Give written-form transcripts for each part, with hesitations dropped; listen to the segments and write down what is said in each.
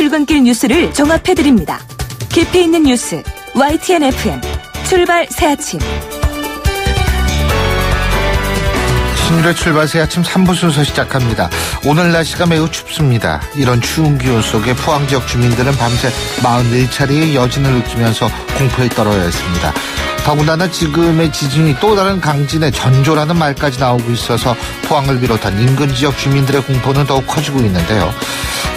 출근길 뉴스를 종합해드립니다. 깊이 있는 뉴스 YTN FM 출발 새아침. 신율의 출발 새아침 3부 순서 시작합니다. 오늘 날씨가 매우 춥습니다. 이런 추운 기온 속에 포항 지역 주민들은 밤새 44차례의 여진을 느끼면서 공포에 떨어야 했습니다. 더군다나 지금의 지진이 또 다른 강진의 전조라는 말까지 나오고 있어서 포항을 비롯한 인근 지역 주민들의 공포는 더욱 커지고 있는데요.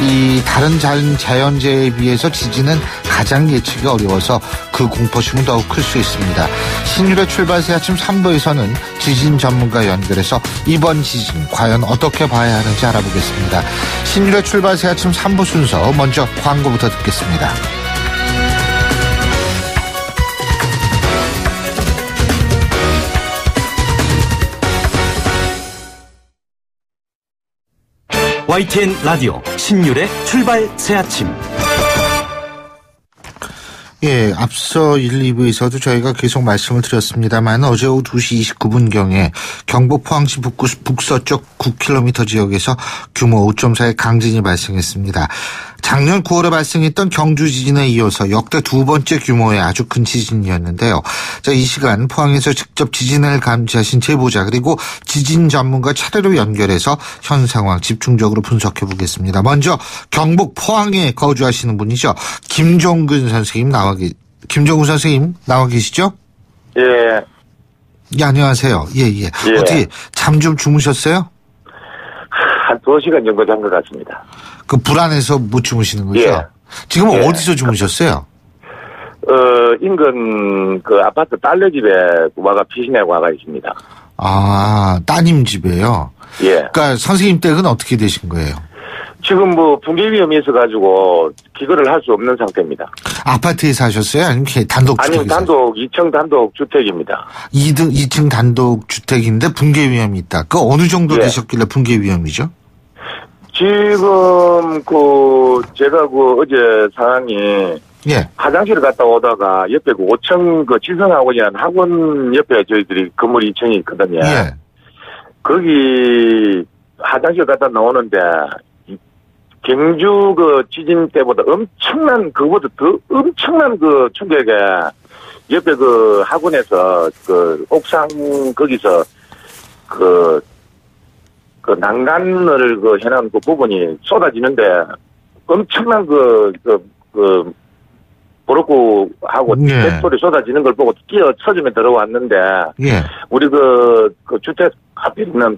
이 다른 자연재해에 비해서 지진은 가장 예측이 어려워서 그 공포심은 더욱 클 수 있습니다. 신율의 출발 새아침 3부에서는 지진 전문가 연결해서 이번 지진 과연 어떻게 봐야 하는지 알아보겠습니다. 신율의 출발 새아침 3부 순서 먼저 광고부터 듣겠습니다. YTN 라디오 신율의 출발 새아침. 예, 앞서 1, 2부에서도 저희가 계속 말씀을 드렸습니다만 어제 오후 2시 29분경에 경북 포항시 북서쪽 9km 지역에서 규모 5.4의 강진이 발생했습니다. 작년 9월에 발생했던 경주 지진에 이어서 역대 두 번째 규모의 아주 큰 지진이었는데요. 자, 이 시간 포항에서 직접 지진을 감지하신 제보자 그리고 지진 전문가 차례로 연결해서 현 상황 집중적으로 분석해 보겠습니다. 먼저 경북 포항에 거주하시는 분이죠. 김종근 선생님 나와 계시죠? 예. 예, 안녕하세요. 예. 어떻게 잠 좀 주무셨어요? 한 2시간 정도 잔 것 같습니다. 그 불안해서 못 주무시는 거죠? 예. 지금은 어디서 주무셨어요? 인근 그 아파트 딸내 집에 와가 피신하고 와가 있습니다. 아, 따님 집에요? 예. 그러니까 선생님 댁은 어떻게 되신 거예요? 지금 붕괴 위험이 있어가지고 기거를 할 수 없는 상태입니다. 아파트에 사셨어요? 아니면 단독 주택에 아니면 2층 단독 주택입니다. 2층 단독 주택인데 붕괴 위험이 있다. 그 어느 정도 되셨길래 붕괴 위험이죠? 지금 제가 어제 상황이 화장실을 갔다 오다가 옆에 5층 지성학원이라는 학원 옆에 저희들이 건물 2층이 있거든요. 예. 거기 화장실 갔다 나오는데 경주 지진 때보다 그거보다 더 엄청난 충격에 옆에 학원에서 옥상 거기서 난간을 해놓은 부분이 쏟아지는데 엄청난 보르고하고 뱃소리 쏟아지는 걸 보고 뛰어 서점에 들어왔는데 우리 주택 앞에 있는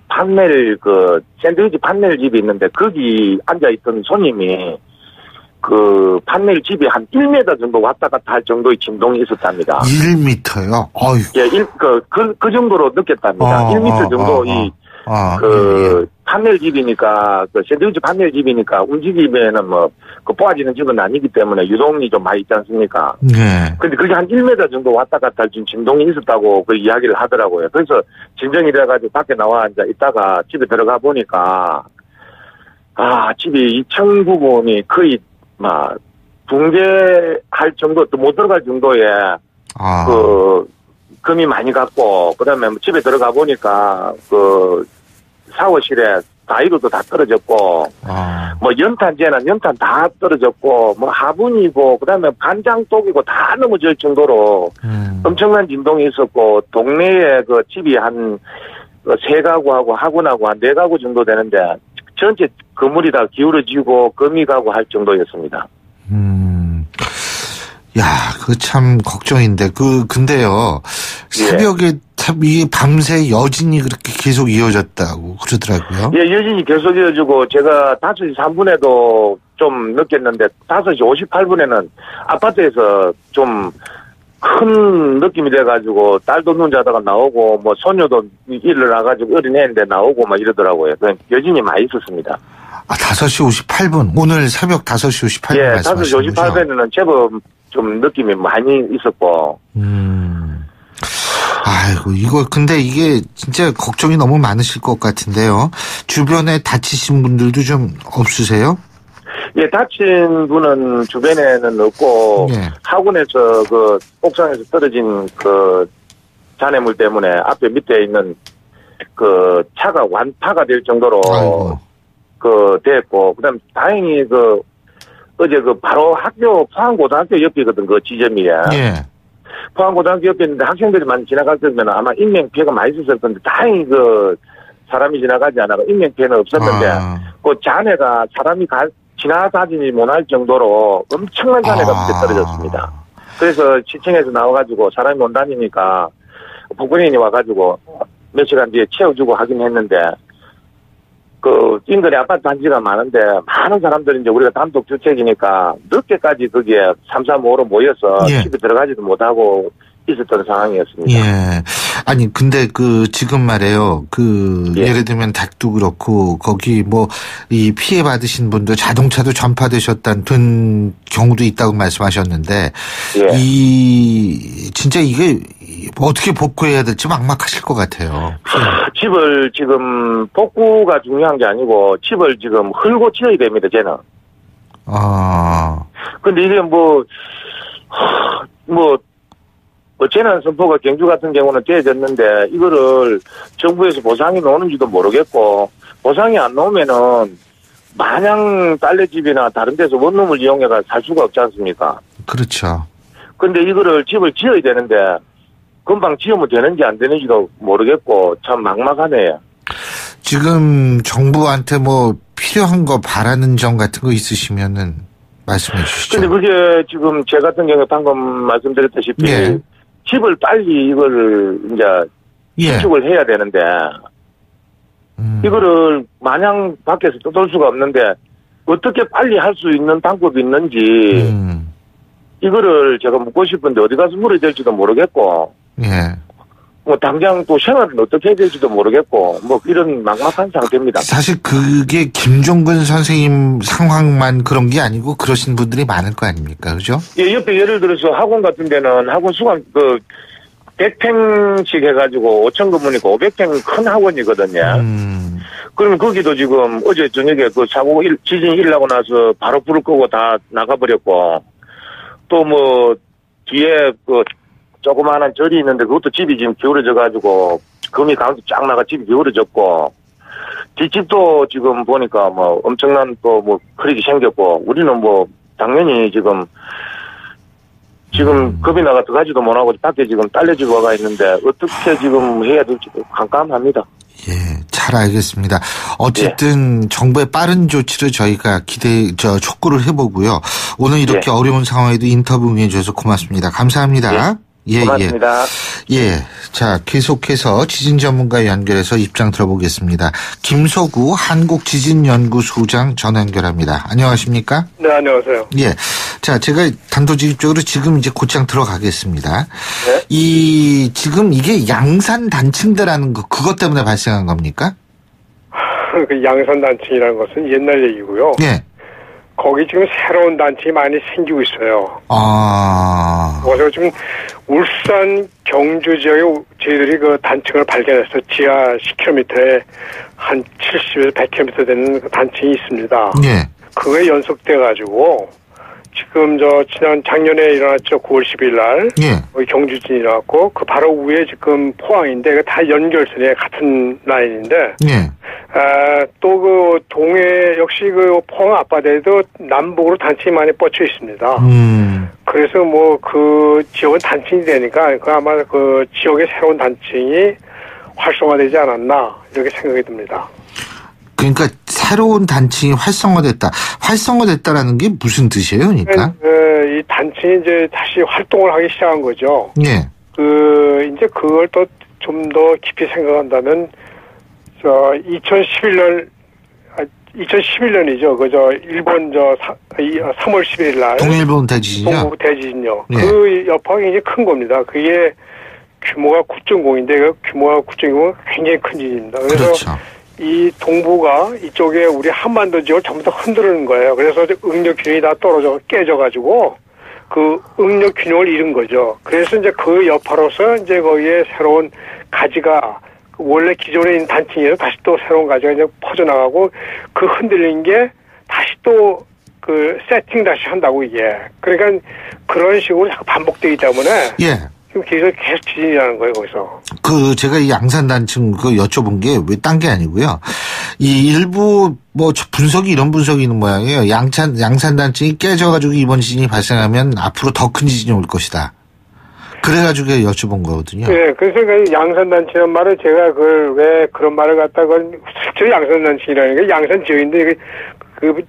샌드위치 판넬 집이 있는데 거기 앉아있던 손님이 판넬 집이 한 1m 정도 왔다 갔다 할 정도의 진동이 있었답니다. 1m요? 어휴. 예, 그 정도로 느꼈답니다. 1m 정도 판넬 집이니까, 샌드위치 판넬 집이니까 움직이면은 뽑아지는 집은 아니기 때문에 유동이 좀 많이 있지 않습니까? 네. 근데 그게 한 1m 정도 왔다 갔다 할 진동이 있었다고 그 이야기를 하더라고요. 그래서 진정이 돼가지고 밖에 나와 앉아 있다가 집에 들어가 보니까, 집이 2층 부분이 거의, 붕괴할 정도, 또 못 들어갈 정도의, 금이 많이 갔고, 그 다음에 집에 들어가 보니까, 샤워실에 다이로도 다 떨어졌고, 연탄재는 연탄 다 떨어졌고, 화분이고, 그 다음에 간장독이고 다 넘어질 정도로 엄청난 진동이 있었고, 동네에 집이 한 3가구하고 학원하고 한 4가구 정도 되는데, 전체 건물이 다 기울어지고, 금이 가고 할 정도였습니다. 야, 참 걱정인데. 근데요. 새벽에 이 밤새 여진이 그렇게 계속 이어졌다고 그러더라고요. 예, 여진이 계속 이어지고 제가 5시 3분에도 좀 느꼈는데 5시 58분에는 아파트에서 좀 큰 느낌이 돼가지고 딸도 눈 자다가 나오고 소녀도 일어나가지고 어린애인데 나오고 이러더라고요. 여진이 많이 있었습니다. 5시 58분. 오늘 새벽 5시 58분 예, 말씀하시는 5시 58분에는 제법 좀 느낌이 많이 있었고. 아이고, 근데 이게 진짜 걱정이 너무 많으실 것 같은데요. 주변에 다치신 분들도 좀 없으세요? 예, 다친 분은 주변에는 없고, 학원에서 옥상에서 떨어진 잔해물 때문에 앞에 밑에 있는 차가 완파가 될 정도로 됐고, 그 다음에 다행히 어제 바로 포항고등학교 옆이거든, 그 지점이. 예. 포항고등학교 옆에 있는데 학생들이 많이 지나갈 때면 아마 인명피해가 많이 있었을 건데, 다행히 사람이 지나가지 않아서 인명피해는 없었는데, 그 잔해가 사람이 지나다니지 못할 정도로 엄청난 잔해가 밑에 떨어졌습니다. 그래서 시청에서 나와가지고 사람이 못 다니니까 북군인이 와가지고 몇 시간 뒤에 채워주고 하긴 했는데, 인근에 아파트 단지가 많은데, 많은 사람들이 이제 우리가 단독 주택이니까 늦게까지 거기에 335로 모여서 예. 집에 들어가지도 못하고 있었던 상황이었습니다. 예. 아니, 근데 지금 말이에요. 예. 예를 들면 댁도 그렇고, 거기 이 피해 받으신 분도 자동차도 전파되셨다는 경우도 있다고 말씀하셨는데, 예. 진짜 이게 어떻게 복구해야 될지 막막하실 것 같아요. 집을 지금 복구가 중요한 게 아니고, 집을 지금 헐고 지어야 됩니다, 쟤는. 근데 이게 재난 선포가 경주 같은 경우는 떼어졌는데 이거를 정부에서 보상이 나오는지도 모르겠고, 보상이 안 나오면은 마냥 딸내집이나 다른 데서 원룸을 이용해가 살 수가 없지 않습니까? 그렇죠. 근데 이거를 집을 지어야 되는데 금방 지으면 되는지 안 되는지도 모르겠고 참 막막하네요. 지금 정부한테 필요한 거 바라는 점 같은 거 있으시면은 말씀해 주시죠. 근데 그게 지금 제 같은 경우에 방금 말씀드렸다시피 예. 집을 빨리 이거를 이제 구축을 해야 되는데 이거를 마냥 밖에서 뜯을 수가 없는데 어떻게 빨리 할 수 있는 방법이 있는지 이거를 제가 묻고 싶은데 어디 가서 물어야 될지도 모르겠고 예. 당장 또 생활은 어떻게 해야 될지도 모르겠고 이런 막막한 상태입니다. 사실 그게 김종근 선생님 상황만 그런 게 아니고 그러신 분들이 많을 거 아닙니까? 그죠? 예, 옆에 예를 들어서 학원 같은 데는 학원 수강 100평씩 해가지고 5천 건물이니까 500평 큰 학원이거든요. 그러면 거기도 지금 어제 저녁에 지진이 일어나고 나서 바로 불을 끄고 다 나가버렸고, 또 뒤에 조그마한 절이 있는데 그것도 집이 지금 기울어져가지고 금이 가운데 쫙 나가 집이 기울어졌고, 뒷집도 지금 보니까 엄청난 크랙이 생겼고, 우리는 당연히 지금 겁이 나가 들어가지도 못하고 밖에 지금 딸내집 와가 있는데 어떻게 지금 해야 될지도 깜깜합니다. 예, 잘 알겠습니다. 어쨌든 정부의 빠른 조치를 저희가 촉구를 해보고요. 오늘 이렇게 어려운 상황에도 인터뷰 응해주셔서 고맙습니다. 감사합니다. 고맙습니다. 예. 자, 계속해서 지진 전문가 연결해서 입장 들어보겠습니다. 김소구 한국지진연구소장 전화 연결합니다. 안녕하십니까? 네, 안녕하세요. 예. 자, 제가 단도직입적으로 지금 이제 곧장 들어가겠습니다. 네? 지금 이게 양산 단층대라는 그것 때문에 발생한 겁니까? 그 양산 단층이라는 것은 옛날 얘기고요. 예. 거기 지금 새로운 단층이 많이 생기고 있어요. 그래서 지금 울산 경주 지역에 저희들이 그 단층을 발견해서 지하 10km에 한 70에서 100km 되는 그 단층이 있습니다. 예. 그거에 연속돼가지고 지금 작년에 일어났죠. 9월 10일 날. 예. 경주진이 일어났고, 그 바로 위에 지금 포항인데, 다 연결선에 같은 라인인데, 예. 또 동해, 역시 포항 앞바다에도 남북으로 단층이 많이 뻗쳐 있습니다. 그래서 그 지역은 단층이 되니까, 아마 그 지역의 새로운 단층이 활성화되지 않았나, 이렇게 생각이 듭니다. 그러니까 새로운 단층이 활성화됐다라는 게 무슨 뜻이에요, 그러니까? 이 단층이 이제 다시 활동을 하기 시작한 거죠. 예. 이제 그걸 또 좀 더 깊이 생각한다면, 2011년이죠. 일본 3월 11일 날. 동일본 대지진이요? 동부 대지진요. 예. 그 여파가 굉장히 큰 겁니다. 그게 규모가 9.0인데, 그 규모가 9.0은 굉장히 큰 지진입니다. 그래서 그렇죠. 이 동부가 이쪽에 우리 한반도 지역을 전부 다 흔드는 거예요. 그래서 응력 균형이 다 깨져가지고 그 응력 균형을 잃은 거죠. 그래서 이제 그 여파로서 이제 거기에 새로운 가지가 원래 기존에 있는 단층에서 다시 또 새로운 가지가 이제 퍼져나가고 그 흔들린 게 다시 또 그 세팅 다시 한다고 이게. 그러니까 그런 식으로 자꾸 반복되기 때문에. 예. 지금 계속 지진이라는 거예요, 거기서. 제가 이 양산 단층 여쭤본 게 왜 딴 게 아니고요. 이 일부 뭐 분석이 이런 분석이 있는 모양이에요. 양산단층이 깨져가지고 이번 지진이 발생하면 앞으로 더 큰 지진이 올 것이다. 그래가지고 여쭤본 거거든요. 네, 그래서 그 양산단층이라는 말을 제가 그걸 왜 그런 말을 갖다가 실제로 양산단층이라는 게 양산 지역인데 이게 그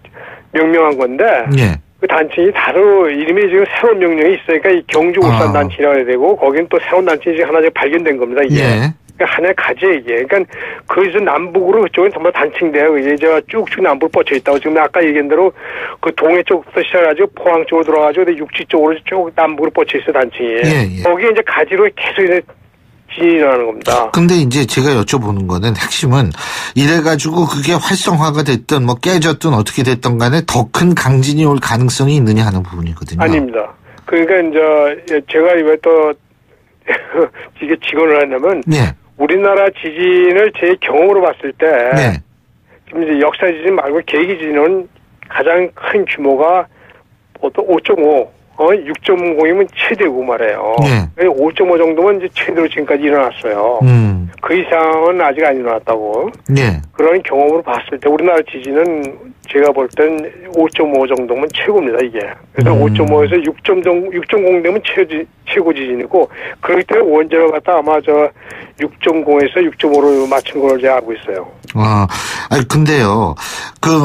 명명한 건데. 예. 그 단층이 다른 이름이 지금 새로운 명령이 있으니까 이 경주 울산 단층이라고 해야 되고 거기는 또 새로운 단층이 지금 하나 발견된 겁니다. 이게. 예. 그러니까 하나의 가지에 이게. 그러니까 거기서 남북으로 그쪽은 전부 단층대요. 이게 저 쭉쭉 남북 뻗쳐 있다고 지금 아까 얘기한 대로 그 동해 쪽부터 시작해가지고 포항 쪽으로 들어가가지고 육지 쪽으로 쭉 남북으로 뻗쳐 있어 단층이. 예. 거기에 이제 가지로 계속 이제 지진이 일어나는 겁니다. 근데 이제 제가 여쭤보는 거는 핵심은 이래가지고 그게 활성화가 됐든 뭐 깨졌든 어떻게 됐든 간에 더 큰 강진이 올 가능성이 있느냐 하는 부분이거든요. 아닙니다. 그러니까 이제 제가 왜 또 이게 직언을 하냐면 네. 우리나라 지진을 제 경험으로 봤을 때 네. 지금 이제 역사 지진 말고 계기 지진은 가장 큰 규모가 보통 5.5 6.0이면 최대고 말이에요. 네. 5.5 정도면 이제 최대로 지금까지 일어났어요. 그 이상은 아직 안 일어났다고. 네. 그런 경험으로 봤을 때 우리나라 지진은 제가 볼 땐 5.5 정도면 최고입니다, 이게. 그래서 5.5에서 6.0 되면 최고 지진이고, 그렇기 때문에 원자를 갖다 아마 6.0에서 6.5로 맞춘 걸로 제가 알고 있어요. 아니, 근데요,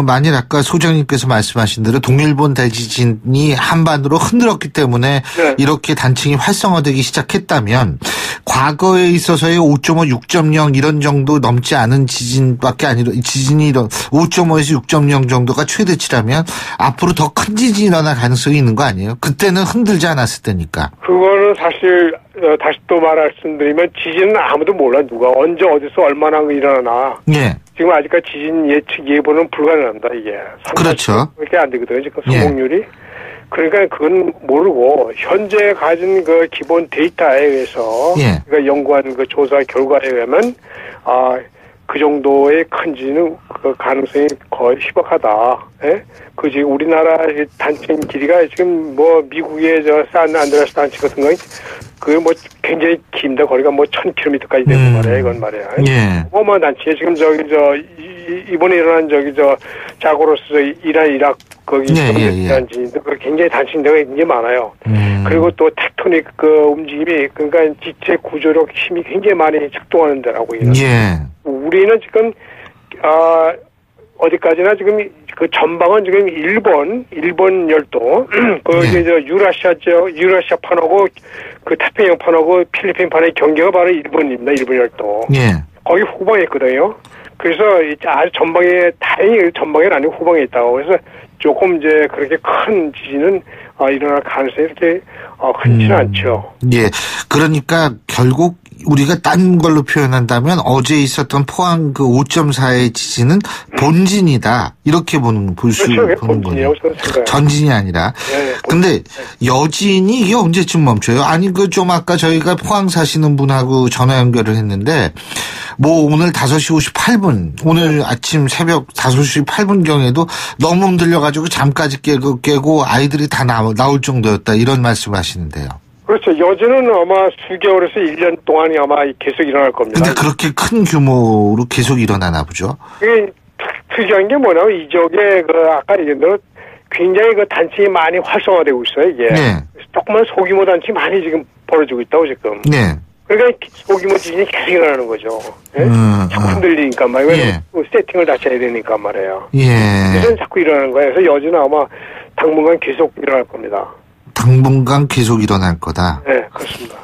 만일 아까 소장님께서 말씀하신 대로 동일본 대지진이 한반도로 흔들었기 때문에 네. 이렇게 단층이 활성화되기 시작했다면, 과거에 있어서의 5.5, 6.0 이런 정도 넘지 않은 지진밖에 아니라, 지진이 5.5에서 6.0 정도가 최대치라면, 앞으로 더 큰 지진이 일어날 가능성이 있는 거 아니에요? 그때는 흔들지 않았을 때니까. 그거는 사실, 다시 또 말씀드리면 지진은 아무도 몰라. 누가 언제 어디서 얼마나 일어나나. 예. 지금 아직까지 지진 예측 예보는 불가능합니다. 이게. 그렇죠. 그렇게 안 되거든요. 지금 성공률이. 예. 그러니까 그건 모르고 현재 가진 그 기본 데이터에 의해서 예. 그러니까 연구한 그 조사 결과에 의하면 그 정도의 큰 지진은 그 가능성이 거의 희박하다. 예? 그 지금 우리나라 단층 길이가 지금 뭐 미국의 산 안드레아스 단층 같은 거 그 뭐 굉장히 깁니다. 거리가 뭐 1000km까지 되고 말이에요. 이건 말이야. 예. 어마어마한 단층에 지금 이번에 일어난 자고로스 이란 이라크 거기 단층인데 그 굉장히 단층대가 굉장히 많아요. 그리고 또 텍토닉 그 움직임이 그러니까 지체 구조력 힘이 굉장히 많이 작동하는 데라고 예. 우리는 지금 어디까지나 지금 그 전방은 지금 일본 열도 거기 유라시아 판하고 그 태평양 판하고 필리핀 판의 경계가 바로 일본입니다. 일본 열도. 예. 거기 후방에 있거든요. 그래서 아주 다행히 전방에는 아니고 후방에 있다고. 그래서 조금 이제 그렇게 큰 지진은 일어날 가능성이 이렇게 흔치는 않죠. 예. 그러니까 결국 우리가 딴 걸로 표현한다면 어제 있었던 포항 그 5.4의 지진은 본진이다. 이렇게 보는 거예요. 전진이 아니라. 네, 근데 여진이 이게 언제쯤 멈춰요? 아니 좀 아까 저희가 포항 사시는 분하고 전화 연결을 했는데 뭐 오늘 5시 58분 오늘 아침 새벽 5시 8분경에도 너무 흔들려가지고 잠까지 깨고 아이들이 다 나올 정도였다. 이런 말씀을 하시는데요. 그렇죠. 여진은 아마 수개월에서 1년 동안이 아마 계속 일어날 겁니다. 근데 그렇게 큰 규모로 계속 일어나나 보죠? 이게 특이한 게 뭐냐면 이 지역에 아까 얘기한 대로 굉장히 단층이 많이 활성화되고 있어요, 이게. 네. 조그만 소규모 단층이 많이 지금 벌어지고 있다고 지금. 네. 그러니까 소규모 지진이 계속 일어나는 거죠. 예? 자꾸 흔들리니까 말이에요. 예. 세팅을 다시 해야 되니까 말이에요. 예. 그래서 자꾸 일어나는 거예요. 그래서 여진은 아마 당분간 계속 일어날 겁니다. 당분간 계속 일어날 거다. 네, 그렇습니다.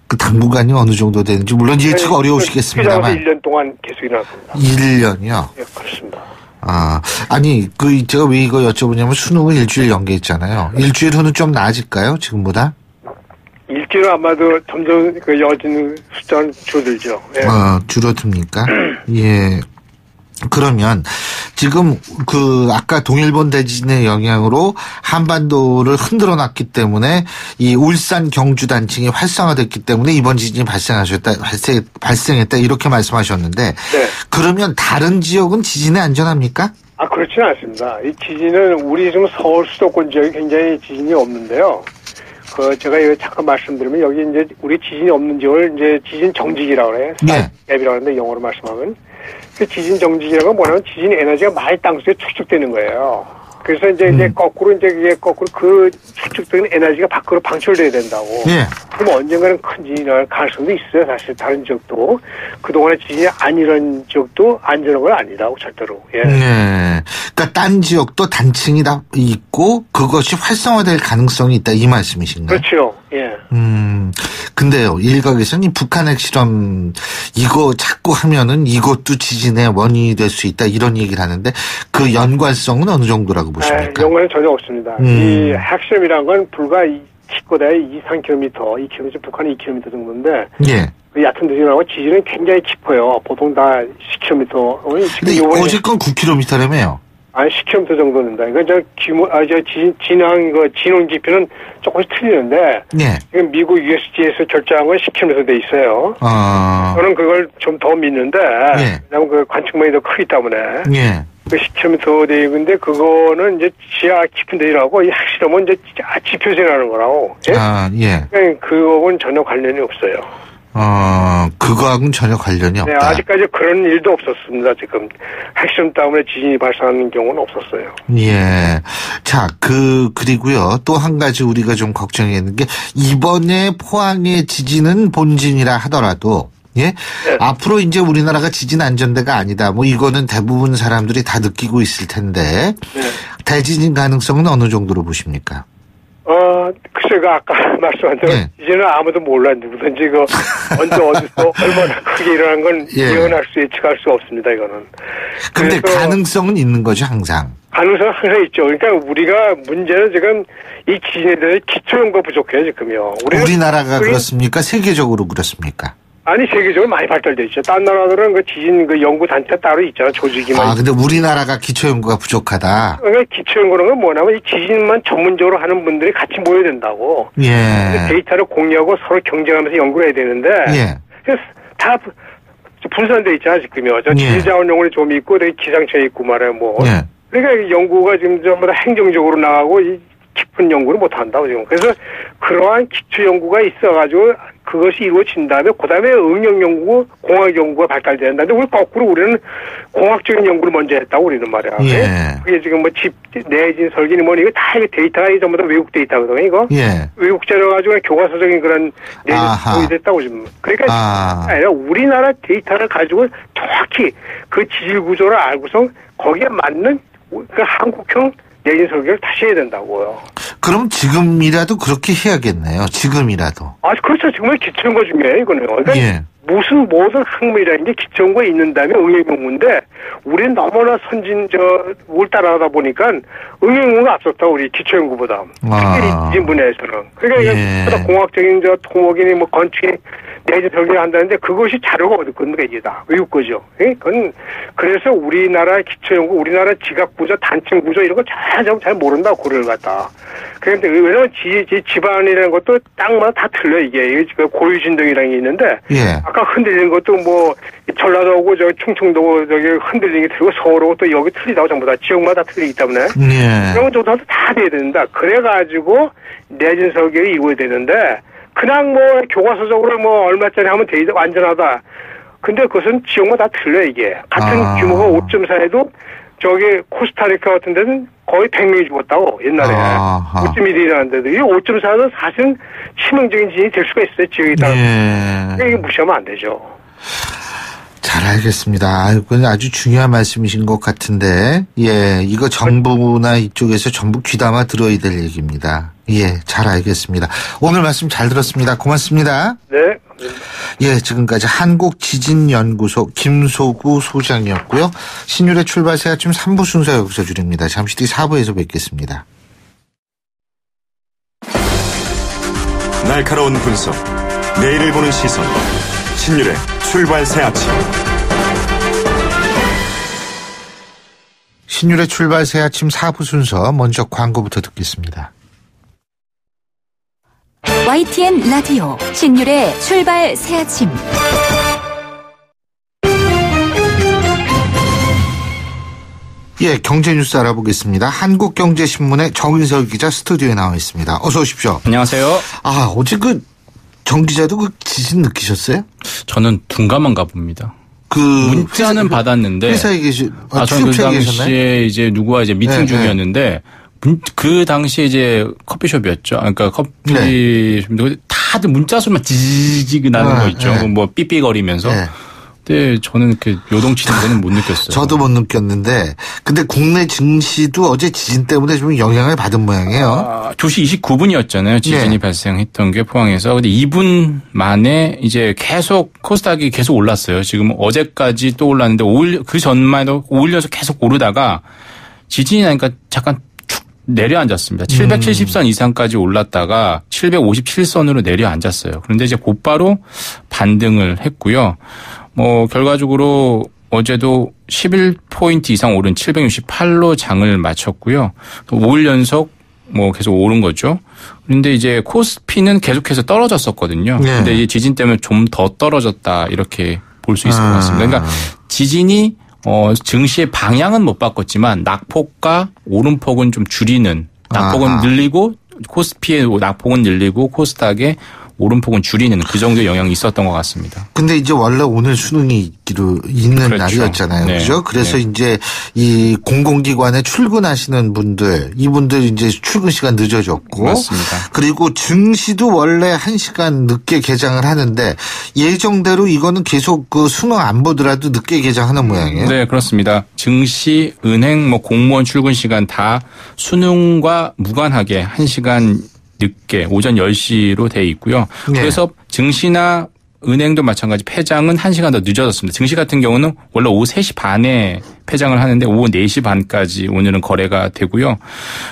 그 당분간이 어느 정도 되는지 물론 예측 어려우시겠습니다만. 1년 동안 계속 일어날 겁니다. 1년이요? 네, 그렇습니다. 아니 제가 왜 이거 여쭤보냐면 수능을 일주일 연기했잖아요. 일주일 후는 좀 나아질까요? 지금보다? 일주일은 아마도 점점 그 여진 숫자는 줄어들죠. 네. 줄어듭니까? 예. 그러면 지금 아까 동일본 대지진의 영향으로 한반도를 흔들어 놨기 때문에 이 울산 경주 단층이 활성화됐기 때문에 이번 지진이 발생했다 이렇게 말씀하셨는데 네. 그러면 다른 지역은 지진에 안전합니까? 그렇지는 않습니다. 이 지진은 우리 지금 서울 수도권 지역이 굉장히 지진이 없는데요. 제가 여기 잠깐 말씀드리면 여기 이제 우리 지진이 없는 지역을 이제 지진 정지기라고 그래요. 네. 앱이라고 하는데 영어로 말씀하면 그 지진 정지기라는 건 뭐냐면 지진 에너지가 많이 땅속에 축적되는 거예요. 그래서 이제 거꾸로 그 축적되는 에너지가 밖으로 방출돼야 된다고. 예. 그럼 언젠가는 큰 지진이 날 가능성도 있어요. 사실 다른 지역도 그동안에 지진이 안 일어난 지역도 안전한 건 아니라고 절대로. 예. 네. 그러니까 딴 지역도 단층이 다 있고 그것이 활성화될 가능성이 있다 이 말씀이신가요? 그렇죠. 예. 근데요, 일각에서는 이 북한 핵실험 이거 자꾸 하면은 이것도 지진의 원인이 될 수 있다 이런 얘기를 하는데 그 연관성은 어느 정도라고 보십니까? 연관은 전혀 없습니다. 이 핵실험이란 건 불과 깊고다에 2-3km, 2km, 북한이 2km 정도인데 예. 얕은 데지나고 지진은 굉장히 깊어요. 보통 다 10km. 근데 어제건 9km라며요. 아니 10km 정도는다. 이거 진원 깊이는 조금씩 틀리는데. 네. 지금 미국 USG에서 결정한 건 10km 돼 있어요. 저는 그걸 좀 더 믿는데. 네. 왜냐면 그 관측망이 더 크기 때문에. 네. 그 10km 돼 있는데 그거는 이제 지하 깊은 데라고 이 핵실험은 이제 지표세라는 거라고. 예? 예. 그거하고는 전혀 관련이 없어요. 그거하고는 전혀 관련이 없다. 네, 아직까지 그런 일도 없었습니다. 지금 핵실험 때문에 지진이 발생하는 경우는 없었어요. 예. 자, 그리고요. 또 한 가지 우리가 좀 걱정했는 게 이번에 포항의 지진은 본진이라 하더라도 예? 네. 앞으로 이제 우리나라가 지진 안전대가 아니다. 뭐 이거는 대부분 사람들이 다 느끼고 있을 텐데 네. 대지진 가능성은 어느 정도로 보십니까? 글쎄가 아까 말씀한 대로 네. 이제는 아무도 몰라. 누구든지 언제 어디서 얼마나 크게 일어난 건 예언할 수 예측할 수 없습니다. 이거는. 그런데 가능성은 있는 거죠 항상. 가능성은 항상 있죠. 그러니까 우리가 문제는 지금 이 지진에 대해서 기초 연구가 부족해요 지금요. 우리나라가 그렇습니까? 세계적으로 그렇습니까? 아니 세계적으로 많이 발달돼 있죠. 딴 나라들은 그 지진 연구 단체 따로 있잖아. 조직이만. 근데 우리나라가 기초 연구가 부족하다. 그러니까 기초 연구는 건 뭐냐면 이 지진만 전문적으로 하는 분들이 같이 모여야 된다고. 예. 데이터를 공유하고 서로 경쟁하면서 연구를 해야 되는데. 예. 그래서 다 분산돼 있잖아 지금요. 저 지질자원연구원이 좀 있고, 기상청이 있고 말이야 뭐. 예. 그러니까 연구가 지금 전부 다 행정적으로 나가고 이 깊은 연구를 못 한다고 지금. 그래서 그러한 기초 연구가 있어가지고. 그것이 이루어진 다음에 그다음에 응용 연구, 공학 연구가 발달된다는데 우리 거꾸로 우리는 공학적인 연구를 먼저 했다고 우리는 말이야. 예. 그게 지금 뭐 집 내진 설계니 뭐니 이거 다 이게 데이터가 전부 다 외국 데이터거든요. 이거. 예. 외국 자료 가지고 교과서적인 그런 내용이 됐다고 지금. 그러니까 아니라 우리나라 데이터를 가지고 정확히 그 지질 구조를 알고서 거기에 맞는 그 한국형 내진 설계를 다시 해야 된다고요. 그럼 지금이라도 그렇게 해야겠네요. 지금이라도. 그렇죠. 정말 기초연구 중요해요, 이거는. 그러니까 예. 무슨 모든 학문이라는 게 기초연구가 있는 다음에 응용연구인데, 우리는 너무나 뭘 따라하다 보니까 응용연구가 앞섰다, 우리 기초연구보다. 특히 지진 분야에서는. 그러니까 공학적인 토목이니 뭐 건축이 내진 설계를 한다는데 그것이 자료가 어디 건가 이게 다 외국 거죠. 그건 그래서 우리나라 기초연구, 우리나라 지각 구조, 단층 구조 이런 거 잘 모른다고 고려를 갖다. 그런데 왜냐면 집안이라는 것도 땅마다 다 틀려 이게 고유진동이라는 게 있는데 아까 흔들리는 것도 뭐 전라도하고 충청도 흔들리는 게 틀리고 서울하고 또 여기 틀리다고 전부 다 지역마다 틀리기 때문에 그런 것도 다 돼야 된다. 그래가지고 내진 설계를 이루어야 되는데. 그냥 뭐 교과서적으로 뭐 얼마짜리 하면 데이터 안전하다. 근데 그것은 지역마다 다 틀려 이게. 같은 규모가 5.4에도 저기 코스타리카 같은 데는 거의 100명이 죽었다고 옛날에. 5.1이라는 데도 이 5.4는 사실은 치명적인 지진이 될 수가 있어요 지역에 따라서. 이게 무시하면 안 되죠. 잘 알겠습니다. 이건 아주 중요한 말씀이신 것 같은데, 이거 정부나 이쪽에서 전부 귀담아 들어야 될 얘기입니다. 잘 알겠습니다. 오늘 말씀 잘 들었습니다. 고맙습니다. 네. 지금까지 한국지진연구소 김소구 소장이었고요. 신율의 출발새 아침 3부 순서 여기서 줄입니다. 잠시 뒤 4부에서 뵙겠습니다. 날카로운 분석, 내일을 보는 시선, 신율의 출발새 아침. 신율의 출발새 아침 4부 순서 먼저 광고부터 듣겠습니다. YTN 라디오 신율의 출발새 아침. 경제 뉴스 알아보겠습니다. 한국경제신문의 정인설 기자 스튜디오에 나와 있습니다. 어서 오십시오. 안녕하세요. 어제 정 기자도 그 지진 느끼셨어요? 저는 둔감한가 봅니다. 그 문자는 받았는데 회사에 저는 그 당시에 이제 누구와 이제 미팅 중이었는데 그 당시에 이제 커피숍이었죠. 그러니까 커피숍 다들 문자 소리만 지지직 나는 거 있죠. 뭐 삐삐거리면서. 근데 저는 이렇게 요동치는 데는 못 느꼈어요. 저도 못 느꼈는데, 근데 국내 증시도 어제 지진 때문에 좀 영향을 받은 모양이에요. 2시 29분이었잖아요. 지진이 발생했던 게 포항에서. 근데 2분 만에 이제 계속 코스닥이 계속 올랐어요. 지금 어제까지 또 올랐는데 그 전만 해도 5일 연속 계속 오르다가 지진이 나니까 잠깐 축 내려앉았습니다. 770선 이상까지 올랐다가 757선으로 내려앉았어요. 그런데 이제 곧바로 반등을 했고요. 결과적으로 어제도 11포인트 이상 오른 768로 장을 마쳤고요. 5일 연속 계속 오른 거죠. 그런데 이제 코스피는 계속해서 떨어졌었거든요. 근데 이 지진 때문에 좀 더 떨어졌다 이렇게 볼 수 있을 것 같습니다. 그러니까 지진이 증시의 방향은 못 바꿨지만 낙폭과 오름폭은 좀 줄이는, 낙폭은 늘리고 코스피의 낙폭은 늘리고 코스닥의 오름폭은 줄이는 그 정도의 영향이 있었던 것 같습니다. 근데 이제 원래 오늘 수능이 있는 그렇죠. 날이었잖아요. 네. 그죠? 그래서 이제 이 공공기관에 출근하시는 분들, 이분들 이제 출근 시간 늦어졌고. 맞습니다. 그리고 증시도 원래 1시간 늦게 개장을 하는데 예정대로 이거는 계속 그 수능 안 보더라도 늦게 개장하는 모양이에요. 네, 그렇습니다. 증시, 은행, 공무원 출근 시간 다 수능과 무관하게 1시간 늦게 오전 10시로 돼 있고요. 그래서 증시나 은행도 마찬가지 폐장은 1시간 더 늦어졌습니다. 증시 같은 경우는 원래 오후 3시 반에 폐장을 하는데 오후 4시 반까지 오늘은 거래가 되고요.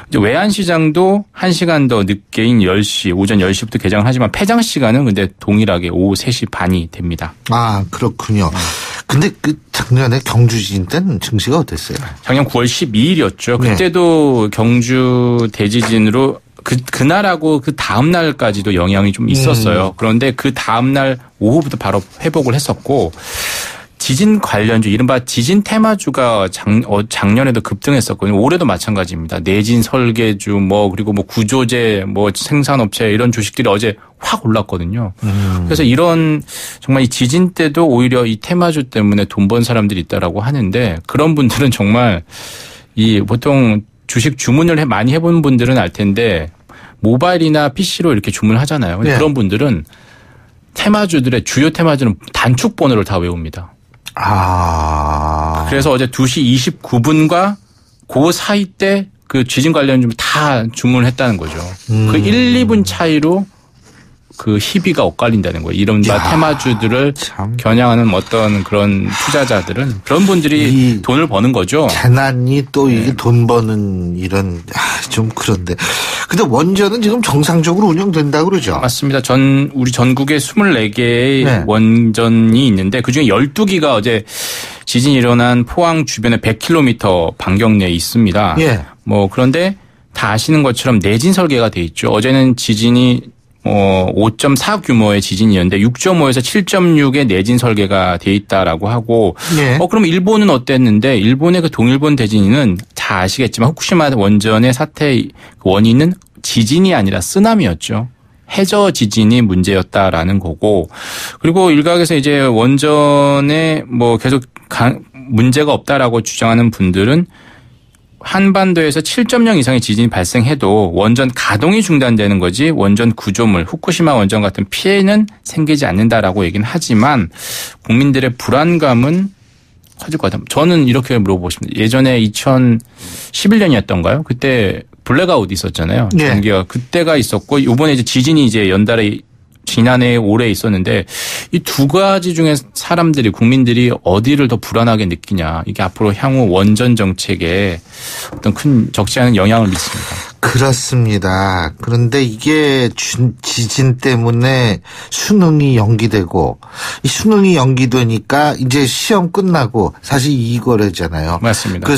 이제 외환시장도 1시간 더 늦게인 10시, 오전 10시부터 개장을 하지만 폐장 시간은 근데 동일하게 오후 3시 반이 됩니다. 아, 그렇군요. 근데 그 작년에 경주 지진 때는 증시가 어땠어요? 작년 9월 12일이었죠. 그때도 경주 대지진으로 그날하고 그 다음 날까지도 영향이 좀 있었어요. 그런데 그 다음 날 오후부터 바로 회복을 했었고 지진 관련주 이른바 지진 테마주가 작년에도 급등했었거든요. 올해도 마찬가지입니다. 내진 설계주 그리고 구조재 생산업체 이런 주식들이 어제 확 올랐거든요. 그래서 이런 정말 이 지진 때도 오히려 이 테마주 때문에 돈 번 사람들이 있다라고 하는데 그런 분들은 정말 보통 주식 주문을 많이 해본 분들은 알 텐데 모바일이나 PC로 이렇게 주문하잖아요. 근데 그런 분들은 테마주들의 주요 테마주는 단축 번호를 다 외웁니다. 그래서 어제 2시 29분과 그 사이 때 그 지진 관련 다 주문을 했다는 거죠. 그 1, 2분 차이로 그 희비가 엇갈린다는 거예요. 이른바 테마주들을 겨냥하는 어떤 그런 투자자들은 그런 분들이 돈을 버는 거죠. 재난이 또 이게 돈 버는 이런 좀 그런데. 근데 원전은 지금 정상적으로 운영된다고 그러죠. 맞습니다. 우리 전국에 24개의 원전이 있는데 그중에 12기가 어제 지진이 일어난 포항 주변에 100km 반경 내에 있습니다. 그런데 다 아시는 것처럼 내진 설계가 돼 있죠. 어제는 지진이 5.4 규모의 지진이었는데 6.5에서 7.6의 내진 설계가 돼 있다라고 하고 그럼 일본은 어땠는데 일본의 그 동일본 대진은 다 아시겠지만 후쿠시마 원전의 사태의 원인은 지진이 아니라 쓰나미였죠. 해저 지진이 문제였다라는 거고 그리고 일각에서 이제 원전에 계속 문제가 없다라고 주장하는 분들은 한반도에서 7.0 이상의 지진이 발생해도 원전 가동이 중단되는 거지 원전 구조물 후쿠시마 원전 같은 피해는 생기지 않는다라고 얘기는 하지만 국민들의 불안감은 커질 것 같아요. 저는 이렇게 물어보고 싶습니다. 예전에 2011년이었던가요? 그때 블랙아웃 있었잖아요. 전기가 그때가 있었고 이번에 이제 지진이 이제 연달에 지난해 올해 있었는데 이 두 가지 중에 사람들이 국민들이 어디를 더 불안하게 느끼냐 이게 앞으로 향후 원전 정책에 어떤 큰 적지 않은 영향을 미칩니다. 그렇습니다. 그런데 이게 지진 때문에 수능이 연기되고 이 수능이 연기되니까 이제 시험 끝나고 사실 이거래잖아요. 맞습니다.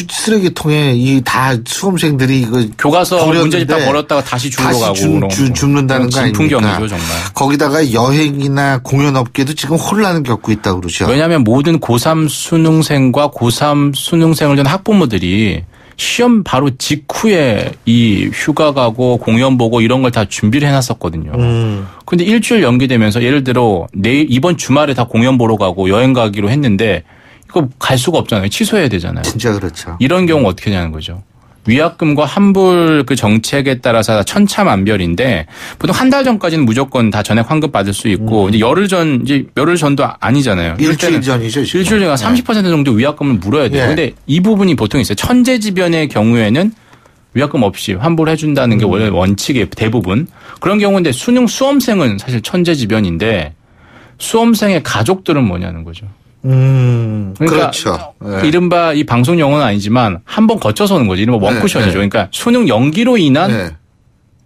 쓰레기통에 다 수험생들이 이거 교과서 문제집 다 버렸다가 다시 주우러 가고 줍는다는 거 아닙니까? 풍경이죠 정말. 거기다가 여행이나 공연업계도 지금 혼란을 겪고 있다고 그러죠. 왜냐하면 모든 고3 수능생과 고3 수능생을 둔 학부모들이 시험 바로 직후에 이 휴가 가고 공연 보고 이런 걸 다 준비를 해놨었거든요. 근데 일주일 연기되면서 예를 들어 이번 주말에 다 공연 보러 가고 여행 가기로 했는데 이거 갈 수가 없잖아요. 취소해야 되잖아요. 진짜 그렇죠. 이런 경우 어떻게 되냐는 거죠. 위약금과 환불 그 정책에 따라서 천차만별인데 보통 한 달 전까지는 무조건 다 전액 환급 받을 수 있고 이제 열흘 전도 아니잖아요. 일주일 전이죠. 일주일 전에 30% 정도 위약금을 물어야 돼요. 그런데 이 부분이 보통 있어요. 천재지변의 경우에는 위약금 없이 환불해 준다는 게 원래 원칙이에요. 대부분. 그런 경우인데 수험생은 사실 천재지변인데 수험생의 가족들은 뭐냐는 거죠. 그러니까 그렇죠. 네. 이른바 이 방송 용어는 아니지만 한번 거쳐서 오는 거지. 이른바 원쿠션이죠. 그러니까 수능 연기로 인한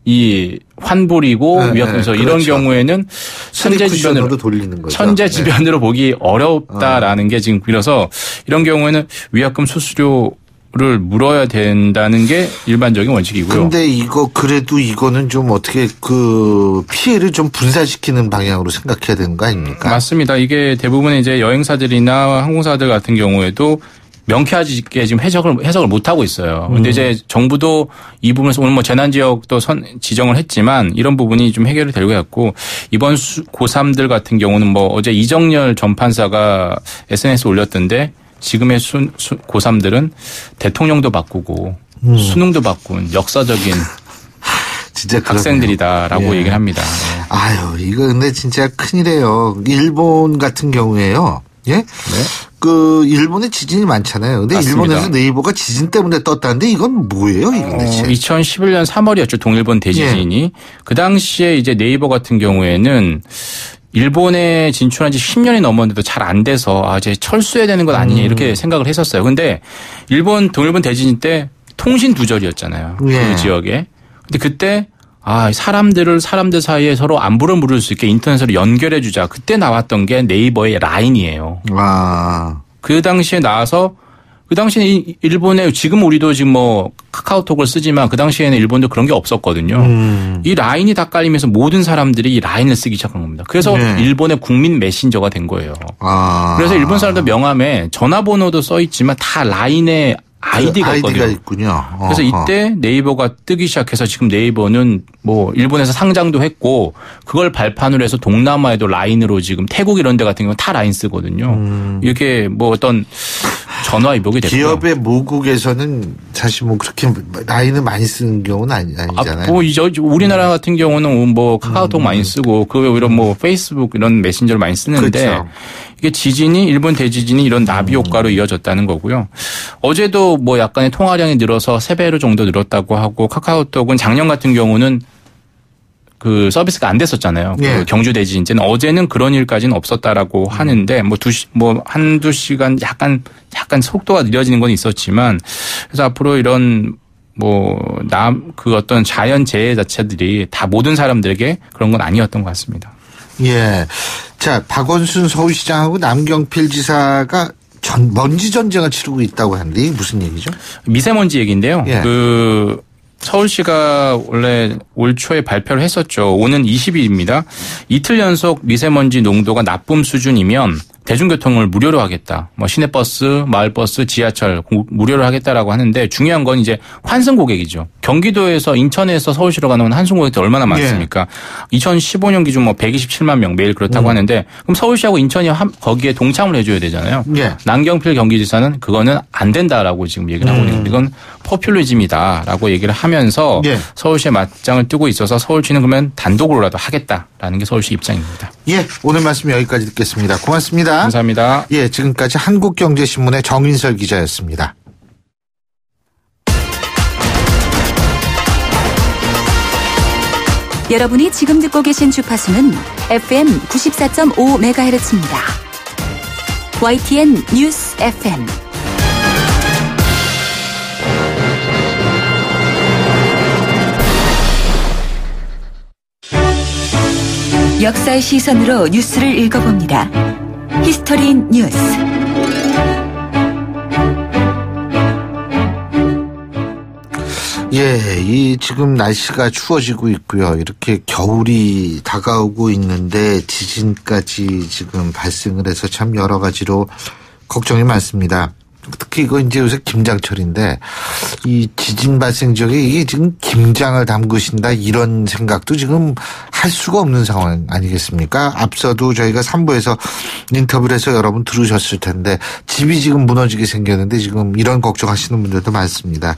이 환불이고 위약금에서 이런 그렇죠. 경우에는 천재지변으로 보기 어렵다라는 게 지금 그래서 이런 경우에는 위약금 수수료를 물어야 된다는 게 일반적인 원칙이고요. 근데 그래도 이거는 좀 어떻게 그 피해를 좀 분산시키는 방향으로 생각해야 되는 거 아닙니까? 맞습니다. 이게 대부분 이제 여행사들이나 항공사들 같은 경우에도 명쾌하게 지금 해석을 못 하고 있어요. 근데 이제 정부도 이 부분에서 오늘 뭐 재난지역도 지정을 했지만 이런 부분이 좀 해결이 될 것 같고 이번 고3들 같은 경우는 뭐 어제 이정열 전 판사가 SNS에 올렸던데 지금의 고3들은 대통령도 바꾸고 수능도 바꾼 역사적인 진짜 학생들이다라고 얘기를 합니다. 네. 아유, 이거 근데 진짜 큰일이에요. 일본 같은 경우에요. 예? 네. 그 일본에 지진이 많잖아요. 근데 맞습니다. 일본에서 네이버가 지진 때문에 떴다는데 이건 뭐예요? 이건 대체? 2011년 3월이었죠. 동일본 대지진이. 그 당시에 이제 네이버 같은 경우에는 일본에 진출한 지 10년이 넘었는데도 잘 안 돼서 이제 철수해야 되는 것 아니냐 이렇게 생각을 했었어요. 근데 동일본 대지진 때 통신 두절이었잖아요. 그 지역에. 근데 그때 사람들 사이에 서로 안부를 물을 수 있게 인터넷으로 연결해 주자. 그때 나왔던 게 네이버의 라인이에요. 그 당시에 나와서 그 당시에 일본에 지금 우리도 지금 뭐 카카오톡을 쓰지만 그 당시에는 일본도 그런 게 없었거든요. 이 라인이 다 깔리면서 모든 사람들이 이 라인을 쓰기 시작한 겁니다. 그래서 일본의 국민 메신저가 된 거예요. 그래서 일본 사람들 명함에 전화번호도 써 있지만 다 라인에 아이디가 있군요. 그래서 이때 네이버가 뜨기 시작해서 지금 네이버는 뭐 일본에서 상장도 했고 그걸 발판으로 해서 동남아에도 라인으로 지금 태국 이런 데 같은 경우는 다 라인 쓰거든요. 이렇게 뭐 어떤 전화위복이 됐고요. 기업의 모국에서는 사실 뭐 그렇게 라인을 많이 쓰는 경우는 아니잖아요. 뭐 우리나라 같은 경우는 뭐 카카오톡 많이 쓰고 그 외에 이런 뭐 페이스북 이런 메신저를 많이 쓰는데 그렇죠. 이게 일본 대지진이 이런 나비 효과로 이어졌다는 거고요. 어제도 뭐 약간의 통화량이 늘어서 3배로 정도 늘었다고 하고 카카오톡은 작년 같은 경우는 그 서비스가 안 됐었잖아요. 그 경주 대지진 때는 어제는 그런 일까지는 없었다라고 하는데 한두 시간 약간 속도가 느려지는 건 있었지만 그래서 앞으로 이런 그 어떤 자연 재해 자체들이 다 모든 사람들에게 그런 건 아니었던 것 같습니다. 예. 자, 박원순 서울시장하고 남경필 지사가 먼지 전쟁을 치르고 있다고 하는데 이게 무슨 얘기죠? 미세먼지 얘기인데요. 서울시가 원래 올 초에 발표를 했었죠. 오는 20일입니다. 이틀 연속 미세먼지 농도가 나쁨 수준이면 대중교통을 무료로 하겠다. 뭐 시내버스, 마을버스, 지하철 무료로 하겠다라고 하는데 중요한 건 이제 환승 고객이죠. 경기도에서 인천에서 서울시로 가는 환승 고객들 얼마나 많습니까? 2015년 기준 127만 명 매일 그렇다고 하는데 그럼 서울시하고 인천이 거기에 동참을 해줘야 되잖아요. 남경필 경기지사는 그거는 안 된다라고 지금 얘기를 하고 있는데 이건 포퓰리즘이다라고 얘기를 하면서 서울시에 맞짱을 뜨고 있어서 서울시는 그러면 단독으로라도 하겠다라는 게 서울시 입장입니다. 예, 오늘 말씀 여기까지 듣겠습니다. 고맙습니다. 감사합니다. 예, 지금까지 한국경제신문의 정인설 기자였습니다. 여러분이 지금 듣고 계신 주파수는 FM 94.5MHz입니다. YTN 뉴스 FM. 역사의 시선으로 뉴스를 읽어봅니다. 히스토리 뉴스. 예, 지금 날씨가 추워지고 있고요. 이렇게 겨울이 다가오고 있는데 지진까지 지금 발생을 해서 참 여러 가지로 걱정이 많습니다. 특히 이거 이제 요새 김장철인데 이 지진 발생 지역에 이게 지금 김장을 담그신다 이런 생각도 지금 할 수가 없는 상황 아니겠습니까? 앞서도 저희가 3부에서 인터뷰를 해서 여러분 들으셨을 텐데 집이 지금 무너지게 생겼는데 지금 이런 걱정하시는 분들도 많습니다.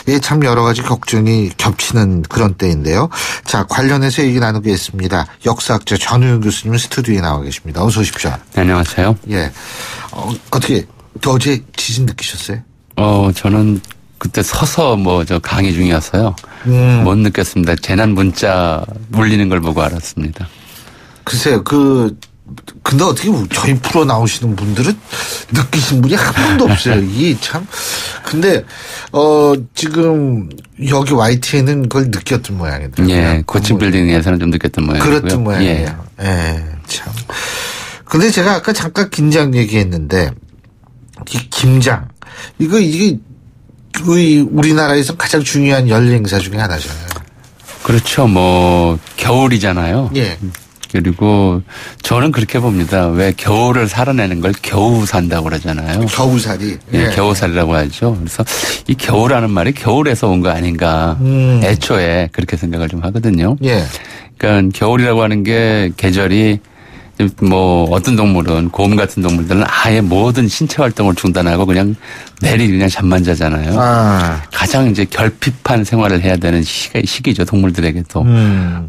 이게 참 여러 가지 걱정이 겹치는 그런 때인데요. 자, 관련해서 얘기 나누겠습니다. 역사학자 전우영 교수님 스튜디오에 나와 계십니다. 어서 오십시오. 네, 안녕하세요. 예. 어떻게 어제 지진 느끼셨어요? 저는 그때 서서 저 강의 중이었어요. 못 느꼈습니다. 재난 문자 울리는 걸 보고 알았습니다. 글쎄요, 근데 어떻게 저희 프로 나오시는 분들은 느끼신 분이 한 분도 없어요. 이게 참. 근데, 지금 여기 YTN은 그걸 느꼈던 모양이더라고요. 예, 고층 빌딩에서는 좀 느꼈던 모양이고요. 그렇던 모양이에요. 예, 참. 근데 제가 아까 잠깐 김장 얘기했는데, 이 김장, 이게 우리나라에서 가장 중요한 연례 행사 중에 하나잖아요. 그렇죠. 겨울이잖아요. 예. 그리고 저는 그렇게 봅니다. 왜 겨울을 살아내는 걸 겨우산다고 그러잖아요. 겨우살이. 예, 겨우살이라고 하죠. 그래서 이 겨우라는 말이 겨울에서 온 거 아닌가. 애초에 그렇게 생각을 좀 하거든요. 예. 그러니까 겨울이라고 하는 게 계절이 어떤 동물은 곰 같은 동물들은 아예 모든 신체 활동을 중단하고 그냥 매일 그냥 잠만 자잖아요. 가장 이제 결핍한 생활을 해야 되는 시기죠. 동물들에게도.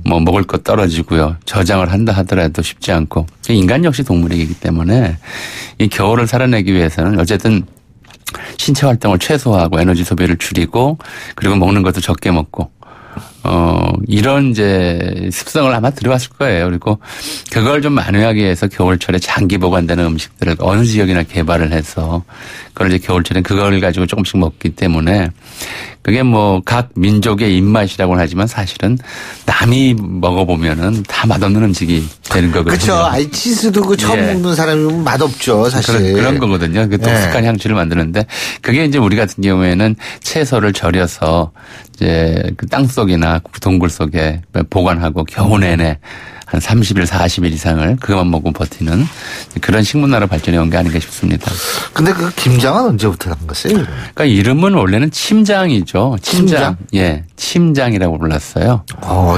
먹을 것 떨어지고요. 저장을 한다 하더라도 쉽지 않고. 인간 역시 동물이기 때문에 이 겨울을 살아내기 위해서는 어쨌든 신체 활동을 최소화하고 에너지 소비를 줄이고 그리고 먹는 것도 적게 먹고 이런 이제 습성을 아마 들어왔을 거예요. 그리고 그걸 좀 만회하기 위해서 겨울철에 장기 보관되는 음식들을 어느 지역이나 개발을 해서 그걸 이제 겨울철에 그걸 가지고 조금씩 먹기 때문에 그게 각 민족의 입맛이라고는 하지만 사실은 남이 먹어보면은 다 맛없는 음식이 되는 거거든요. 그렇죠. 치즈도 처음 먹는 사람이면 맛없죠, 사실. 그런 거거든요. 그 독특한 향취를 만드는데 그게 이제 우리 같은 경우에는 채소를 절여서 이제 그 땅 속이나 동굴 속에 보관하고 겨우 내내 한 30일, 40일 이상을 그것만 먹고 버티는 그런 식문화로 발전해 온 게 아닌가 싶습니다. 근데 그 김장은 언제부터 한 거세요? 그러니까 이름은 원래는 침장이죠. 침장? 예. 침장이라고 불렀어요.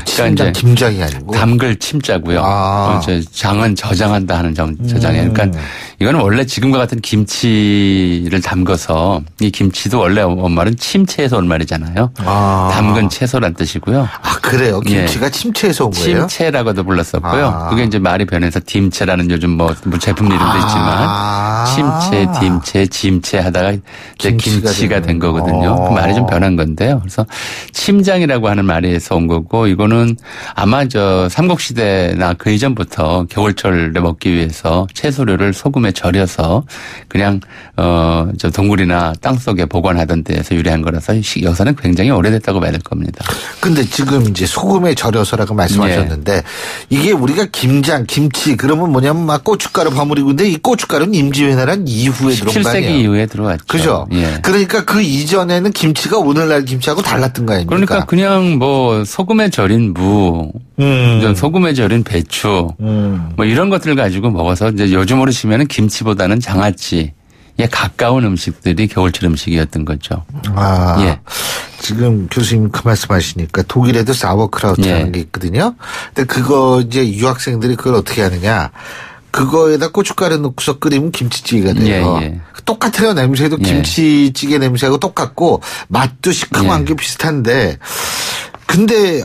침장, 그러니까 김장이 아니고. 담글 침자고요. 장은 저장한다 하는 저장이에요. 그러니까 이거는 원래 지금과 같은 김치를 담궈서 이 김치도 원래 원말은 침체에서 온 말이잖아요. 담근 채소란 뜻이고요. 그래요? 김치가 침체에서 온 거예요? 침체라고도 불렀었고요. 그게 이제 말이 변해서 dim체라는 요즘 제품 이름도 있지만 침체, dim체, 짐체 하다가 이제 김치가 된 거거든요. 그 말이 좀 변한 건데요. 그래서 침장이라고 하는 말에서 온 거고 이거는 아마 삼국시대나 그 이전부터 겨울철에 먹기 위해서 채소류를 소금에 절여서 그냥 동굴이나 땅속에 보관하던 데에서 유래한 거라서 역사는 굉장히 오래됐다고 봐야 될 겁니다. 근데 지금 이제 소금에 절여서라고 말씀하셨는데 이게 우리가 김장, 김치 그러면 뭐냐면 고춧가루 버무리고 근데 이 고춧가루는 임진왜란 이후에 들어온 거 아니에요? 17세기 이후에 들어왔죠. 그죠? 예. 그러니까 그 이전에는 김치가 오늘날 김치하고 달랐던 거 아닙니까? 그러니까 그냥 소금에 절인 무, 소금에 절인 배추, 이런 것들을 가지고 먹어서 이제 요즘으로 치면은 김치보다는 장아찌에 가까운 음식들이 겨울철 음식이었던 거죠. 예. 지금 교수님 그 말씀하시니까 독일에도 사워크라우트라는 게 있거든요. 근데 그거 이제 유학생들이 그걸 어떻게 하느냐. 그거에다 고춧가루 넣고서 끓이면 김치찌개가 돼요. 똑같아요. 냄새도 김치찌개 냄새하고 똑같고 맛도 시큼한 게 비슷한데 근데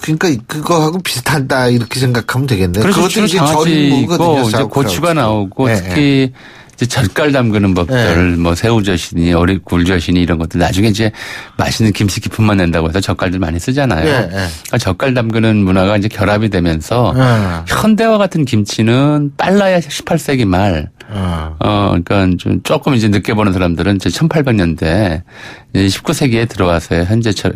그러니까 그거하고 비슷하다 이렇게 생각하면 되겠네요. 그렇죠. 그것도 이제 절인 무거든요. 이제 고추가 나오고 특히 이제 젓갈 담그는 법들, 새우젓이니 굴젓이니 이런 것들 나중에 이제 맛있는 김치 기품만 낸다고 해서 젓갈들 많이 쓰잖아요. 그러니까 젓갈 담그는 문화가 이제 결합이 되면서 현대와 같은 김치는 빨라야 18세기 말. 그러니까 조금 이제 늦게 보는 사람들은 이제 1800년대 19세기에 들어와서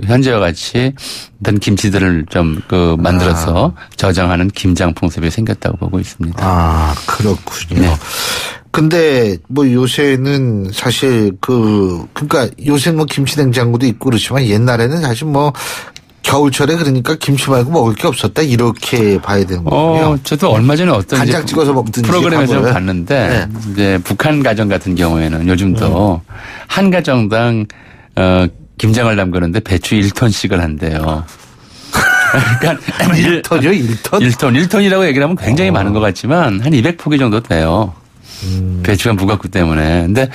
현재와 같이 어떤 김치들을 좀 만들어서 저장하는 김장 풍습이 생겼다고 보고 있습니다. 그렇군요. 네. 근데 요새는 사실 그러니까 요새 김치 냉장고도 있고 그렇지만 옛날에는 사실 겨울철에 그러니까 김치 말고 먹을 게 없었다 이렇게 봐야 되는 거군요. 저도 얼마 전에 어떤 간장 찍어서 먹든지 프로그램에서 봤는데 이제 북한 가정 같은 경우에는 요즘도 한 가정당 김장을 담그는데 배추 1톤씩을 한대요. 그러니까 1톤이요? 1톤? 1톤이라고 얘기를 하면 굉장히 많은 것 같지만 한 200포기 정도 돼요. 배추가 무겁기 때문에. 근데,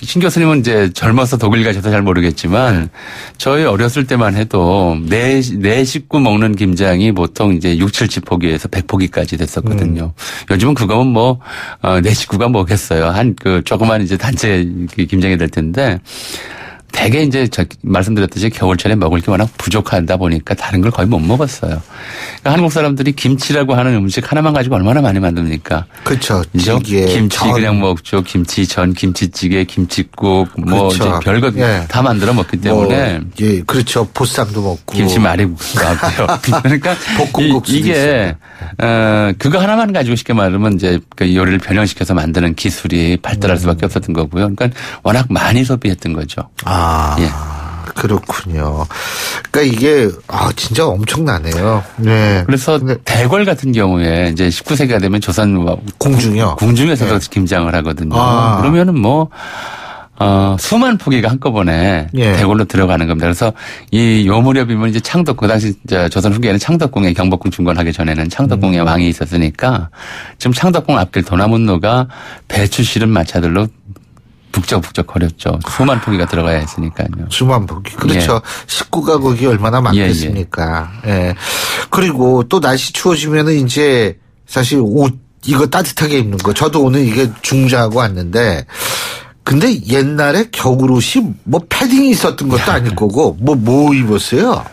신 교수님은 이제 젊어서 독일 가셔서 잘 모르겠지만 저희 어렸을 때만 해도 네 식구 먹는 김장이 보통 이제 6, 70포기에서 100포기까지 됐었거든요. 요즘은 그거면 네 식구가 먹겠어요. 조그만 이제 단체 김장이 될 텐데 대개 이제 말씀드렸듯이 겨울철에 먹을 게 워낙 부족하다 보니까 다른 걸 거의 못 먹었어요. 그러니까 한국 사람들이 김치라고 하는 음식 하나만 가지고 얼마나 많이 만듭니까? 그렇죠. 김치 그냥 먹죠. 김치전, 김치찌개, 김치국 그렇죠. 이제 별거 다 만들어 먹기 때문에. 그렇죠. 보쌈도 먹고. 김치 말이국수도 하고요. 그러니까 볶음국수도 이게 그거 하나만 가지고 쉽게 말하면 이제 그 요리를 변형시켜서 만드는 기술이 발달할 수밖에 없었던 거고요. 그러니까 워낙 많이 소비했던 거죠. 그렇군요. 그러니까 이게 진짜 엄청나네요. 네. 그래서 대궐 같은 경우에 이제 19세기가 되면 조선 궁중이요. 궁중에서도 김장을 하거든요. 그러면은 수만 포기가 한꺼번에 대궐로 들어가는 겁니다. 그래서 요 무렵이면 이제 그 당시 조선 후기에는 창덕궁에 경복궁 중건하기 전에는 창덕궁에 왕이 있었으니까 지금 창덕궁 앞길 도나문로가 배추 실은 마차들로 북적북적 거렸죠. 수만 포기가 들어가야 했으니까요. 수만 포기. 그렇죠. 식구가 거기 얼마나 많겠습니까. 그리고 또 날씨 추워지면은 이제 사실 옷 이거 따뜻하게 입는 거. 저도 오늘 이게 중자하고 왔는데 근데 옛날에 겨울옷이 패딩이 있었던 것도 아닐 거고 뭐 입었어요?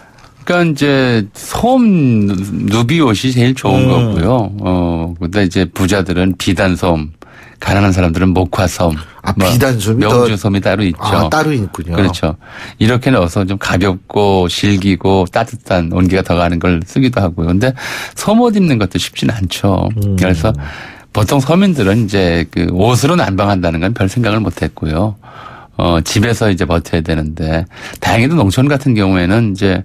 그러니까 이제 솜 누비옷이 제일 좋은 거고요. 근데 이제 부자들은 비단솜, 가난한 사람들은 목화솜. 비단솜이 명주솜이 따로 있죠. 따로 있군요. 그렇죠. 이렇게 넣어서 좀 가볍고 실기고 따뜻한 온기가 더 가는 걸 쓰기도 하고요. 근데 솜옷 입는 것도 쉽지는 않죠. 그래서 보통 서민들은 이제 그 옷으로 난방한다는 건 별 생각을 못 했고요. 집에서 이제 버텨야 되는데 다행히도 농촌 같은 경우에는 이제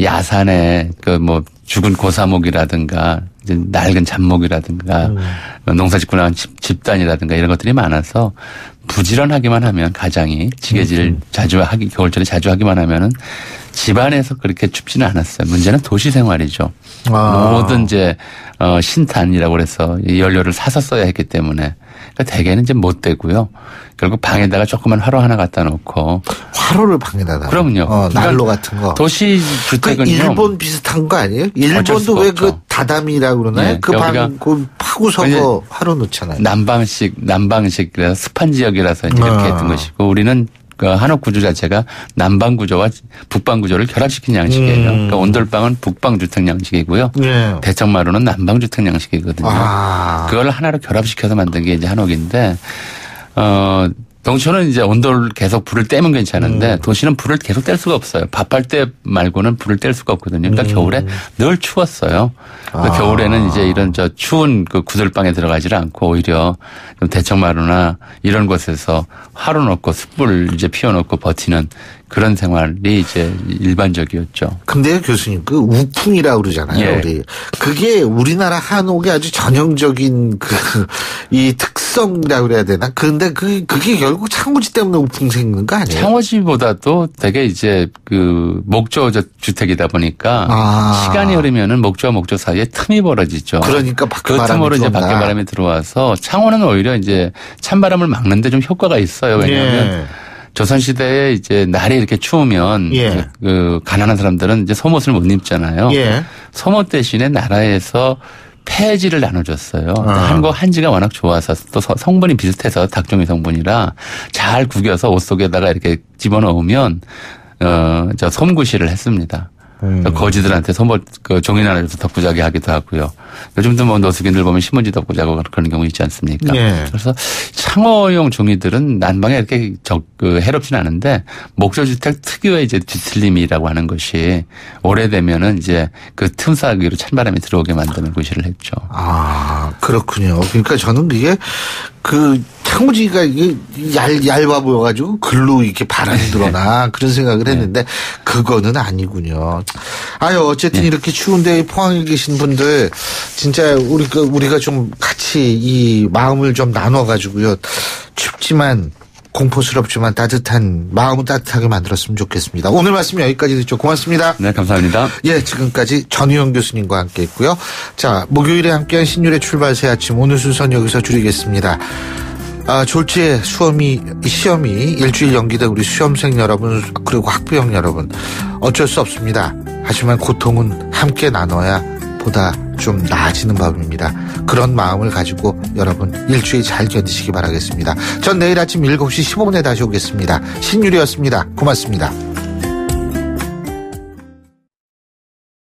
야산에 죽은 고사목이라든가 이제 낡은 잡목이라든가 농사짓고 나온 집단이라든가 이런 것들이 많아서 부지런하기만 하면 가장이 지게질 겨울철에 자주 하기만 하면은 집안에서 그렇게 춥지는 않았어요. 문제는 도시 생활이죠. 모든 이제 신탄이라고 그래서 연료를 사서 써야 했기 때문에 그러니까 대개는 이제 못 되고요. 결국 방에다가 조그만 화로 하나 갖다 놓고. 화로를 방에다 놔. 그럼요. 난로 같은 거. 도시 주택은요. 일본 비슷한 거 아니에요? 일본도 왜 다다미라고 그러나요? 그 파고서 화로 놓잖아요. 남방식 습한 지역이라서 이제 이렇게 했던 것이고 우리는 그 한옥 구조 자체가 남방 구조와 북방 구조를 결합시킨 양식이에요. 그러니까 온돌방은 북방 주택 양식이고요. 대청마루는 남방 주택 양식이거든요. 그걸 하나로 결합시켜서 만든 게 이제 한옥인데 농촌은 이제 온돌 계속 불을 떼면 괜찮은데 도시는 불을 계속 뗄 수가 없어요. 밥할 때 말고는 불을 뗄 수가 없거든요. 그러니까 겨울에 늘 추웠어요. 그러니까 겨울에는 이제 이런 추운 그 구들방에 들어가지를 않고 오히려 대청마루나 이런 곳에서 화로 놓고 숯불 이제 피워놓고 버티는 그런 생활이 이제 일반적이었죠. 근데 교수님 그 우풍이라고 그러잖아요. 우리 그게 우리나라 한옥의 아주 전형적인 이 특성이라고 그래야 되나? 근데 그게 결국 창호지 때문에 우풍 생기는 거 아니에요? 창호지보다도 되게 이제 그 목조 주택이다 보니까 시간이 흐르면은 목조와 목조 사이에 틈이 벌어지죠. 그러니까 그 틈으로 이제 밖에 바람이 들어와서 창호는 오히려 이제 찬바람을 막는데 좀 효과가 있어요. 왜냐하면 조선시대에 이제 날이 이렇게 추우면 그 가난한 사람들은 이제 솜옷을 못 입잖아요. 솜옷 대신에 나라에서 폐지를 나눠줬어요. 한지가 워낙 좋아서 또 성분이 비슷해서 닭종이 성분이라 잘 구겨서 옷 속에다가 이렇게 집어넣으면 솜구시를 했습니다. 거지들한테 솜옷 종이 나눠줘서 덕부자기 하기도 하고요. 요즘도 뭐 노숙인들 보면 신문지 덮고 자고 그런 경우 있지 않습니까? 네. 그래서 창호용 종이들은 난방에 이렇게 해롭진 않은데 목조주택 특유의 이제 뒤틀림이라고 하는 것이 오래되면은 이제 그 틈사귀로 찬바람이 들어오게 만드는 구실을 했죠. 아, 그렇군요. 그러니까 저는 그게 그 창호지가 이게 얇아 보여가지고 글로 이렇게 바람이 들어나 그런 생각을 했는데 그거는 아니군요. 아유, 어쨌든 이렇게 추운데 포항에 계신 분들 진짜 우리가 좀 같이 이 마음을 좀 나눠가지고요. 춥지만 공포스럽지만 따뜻한 마음은 따뜻하게 만들었으면 좋겠습니다. 오늘 말씀 여기까지 듣죠. 고맙습니다. 네, 감사합니다. 예, 지금까지 전희영 교수님과 함께했고요. 자, 목요일에 함께한 신율의 출발새 아침 오늘 순서는 여기서 줄이겠습니다. 졸지에 시험이 일주일 연기된 우리 수험생 여러분 그리고 학부형 여러분 어쩔 수 없습니다. 하지만 고통은 함께 나눠야 보다 좀 나아지는 법입니다. 그런 마음을 가지고 여러분 일주일 잘 견디시기 바라겠습니다. 전 내일 아침 7시 15분에 다시 오겠습니다. 신율이었습니다. 고맙습니다.